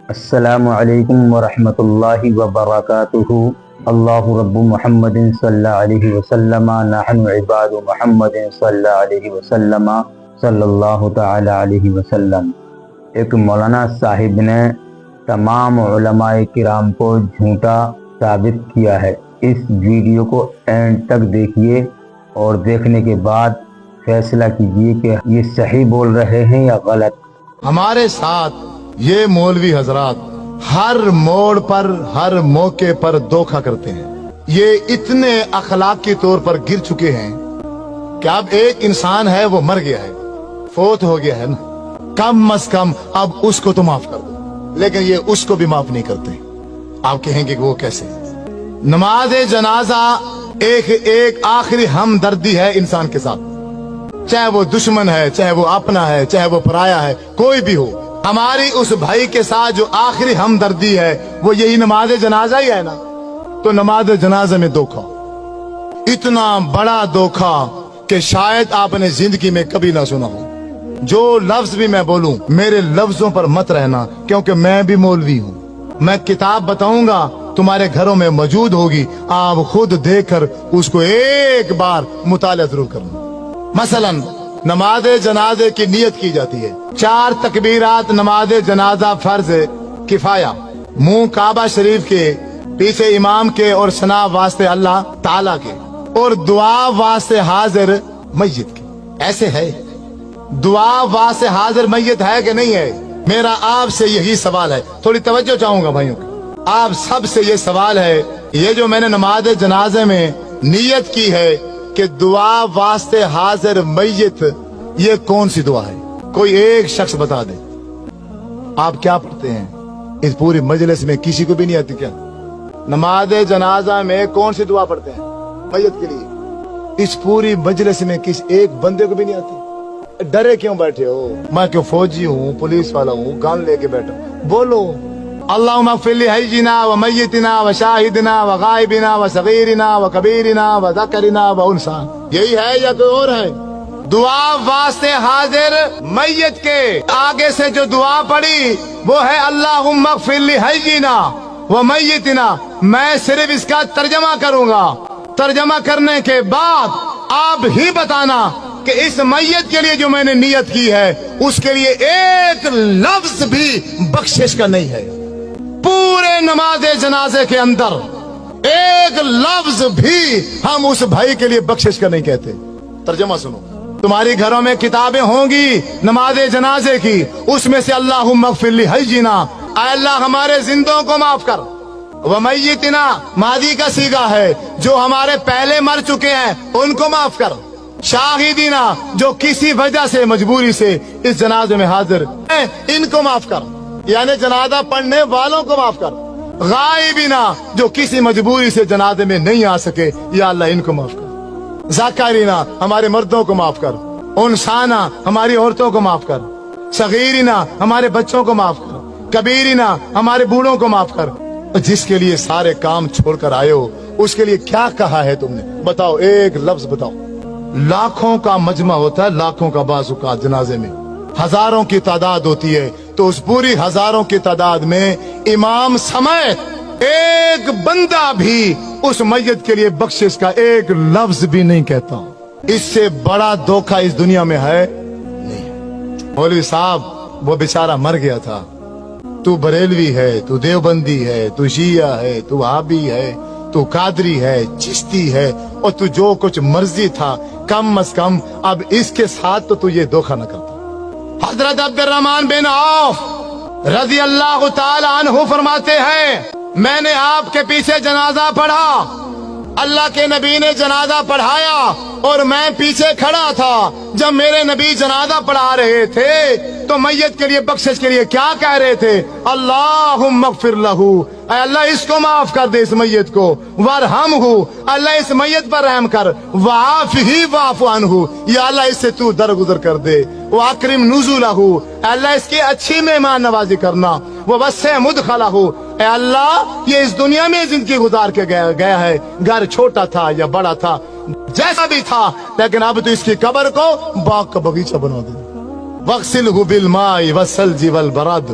السلام علیکم ورحمۃ اللہ وبرکاتہ۔ اللہ رب محمد صلی اللہ علیہ وسلم، نحن عباد محمد صلی اللہ علیہ وسلم، صلی اللہ تعالی علیہ وسلم۔ ایک مولانا صاحب نے تمام علماء کرام کو جھوٹا ثابت کیا ہے۔ اس ویڈیو کو اینڈ تک دیکھیے اور دیکھنے کے بعد فیصلہ کیجیے کہ یہ صحیح بول رہے ہیں یا غلط۔ ہمارے ساتھ یہ مولوی حضرات ہر موڑ پر، ہر موقع پر دھوکہ کرتے ہیں۔ یہ اتنے اخلاقی طور پر گر چکے ہیں کہ اب ایک انسان ہے وہ مر گیا ہے، فوت ہو گیا ہے نا، کم از کم اب اس کو تو معاف کر دو، لیکن یہ اس کو بھی معاف نہیں کرتے۔ آپ کہیں گے کہ وہ کیسے؟ نماز جنازہ ایک آخری ہمدردی ہے انسان کے ساتھ، چاہے وہ دشمن ہے، چاہے وہ اپنا ہے، چاہے وہ پرایا ہے، کوئی بھی ہو۔ ہماری اس بھائی کے ساتھ جو آخری ہمدردی ہے وہ یہی نماز جنازہ ہی ہے نا۔ تو نماز جنازہ میں دھوکہ، اتنا بڑا دھوکہ کہ شاید آپ نے زندگی میں کبھی نہ سنا ہو۔ جو لفظ بھی میں بولوں میرے لفظوں پر مت رہنا، کیونکہ میں بھی مولوی ہوں۔ میں کتاب بتاؤں گا، تمہارے گھروں میں موجود ہوگی، آپ خود دیکھ کر اس کو ایک بار مطالعہ ضرور کرنا۔ مثلا نماز جنازے کی نیت کی جاتی ہے، 4 تکبیرات نماز جنازہ فرض کفایہ، منہ کعبہ شریف کے، پیچھے امام کے، اور ثنا واسطے اللہ تعالیٰ کے، اور دعا واسطے حاضر میت کے۔ ایسے ہے دعا واسطے حاضر میت ہے کہ نہیں ہے؟ میرا آپ سے یہی سوال ہے، تھوڑی توجہ چاہوں گا بھائیوں کی۔ آپ سب سے یہ سوال ہے، یہ جو میں نے نماز جنازے میں نیت کی ہے کہ دعا واسطے حاضر میت، یہ کون سی دعا ہے؟ کوئی ایک شخص بتا دے۔ آپ کیا پڑھتے ہیں؟ اس پوری مجلس میں کسی کو بھی نہیں آتی کیا؟ نماز جنازہ میں کون سی دعا پڑھتے ہیں میت کے لیے؟ اس پوری مجلس میں کسی ایک بندے کو بھی نہیں آتی؟ ڈرے کیوں بیٹھے ہو؟ میں کیوں فوجی ہوں، پولیس والا ہوں، گان لے کے بیٹھا ہوں؟ بولو اللہم اغفر لحینا و میتنا و شاہدنا و غائبنا و صغیرنا و کبیرنا و ذکرنا و انسا۔ یہی ہے یا کوئی اور ہے؟ دعا واسطے حاضر میت کے آگے سے جو دعا پڑی وہ ہے اللہم اغفر لحینا و میتنا۔ میں صرف اس کا ترجمہ کروں گا، ترجمہ کرنے کے بعد آپ ہی بتانا کہ اس میت کے لیے جو میں نے نیت کی ہے اس کے لیے ایک لفظ بھی بخشش کا نہیں ہے۔ پورے نماز جنازے کے اندر ایک لفظ بھی ہم اس بھائی کے لیے بخشش کا نہیں کہتے۔ ترجمہ سنو، تمہاری گھروں میں کتابیں ہوں گی نماز جنازے کی، اس میں سے اللہم اغفر لحینا، اے اللہ ہمارے زندوں کو معاف کر، ومیتنا ماضی کا صیغہ ہے، جو ہمارے پہلے مر چکے ہیں ان کو معاف کر، شاہدینا جو کسی وجہ سے مجبوری سے اس جنازے میں حاضر ہیں ان کو معاف کر، یعنی جنازہ پڑھنے والوں کو معاف کر، غائبینا جو کسی مجبوری سے جنازے میں نہیں آ سکے یا اللہ ان کو معاف کر، ذکرینا ہمارے مردوں کو معاف کر، انسانا ہماری عورتوں کو معاف کر، صغیرنا ہمارے بچوں کو معاف کر، کبیرنا ہمارے بوڑھوں کو معاف کر۔ جس کے لیے سارے کام چھوڑ کر آئے ہو اس کے لیے کیا کہا ہے تم نے؟ بتاؤ، ایک لفظ بتاؤ۔ لاکھوں کا مجمع ہوتا ہے، لاکھوں کا بعض اوقات جنازے میں ہزاروں کی تعداد ہوتی ہے، تو اس پوری ہزاروں کی تعداد میں امام سمیت ایک بندہ بھی اس میت کے لیے بخشش کا ایک لفظ بھی نہیں کہتا۔ اس سے بڑا دھوکہ اس دنیا میں ہے نہیں۔ مولوی صاحب وہ بیچارہ مر گیا تھا، تو بریلوی ہے، تو دیوبندی ہے، تو شیعہ ہے، تو وہابی ہے، تو قادری ہے، چشتی ہے، اور تو جو کچھ مرضی تھا، کم از کم اب اس کے ساتھ تو یہ دھوکہ نہ کرتا۔ حضرت عبد الرحمن بن عوف رضی اللہ تعالی عنہ فرماتے ہیں، میں نے آپ کے پیچھے جنازہ پڑھا، اللہ کے نبی نے جنازہ پڑھایا اور میں پیچھے کھڑا تھا۔ جب میرے نبی جنازہ پڑھا رہے تھے تو میت کے لیے بخشش کے لیے کیا کہہ رہے تھے؟ اللہم اغفر لہو، اے اللہ اس کو معاف کر دے، اس میت کو، وارحمہ، اللہ اس میت پر رحم کر، وعافہ واعف عنہ، یا اللہ اس سے تو درگزر کر دے، واکرم نزلہ، اے اللہ اس کی اچھی مہمان نوازی کرنا، ووسع مدخلہ، اے اللہ یہ اس دنیا میں زندگی گزار کے گیا ہے، گھر چھوٹا تھا یا بڑا تھا، جیسا بھی تھا، لیکن اب تو اس کی قبر کو باغ کا باغیچہ بنا دے۔ وَغْسِلْهُ بِالْمَاءِ وَالثَّلْجِ وَالْبَرَدِ،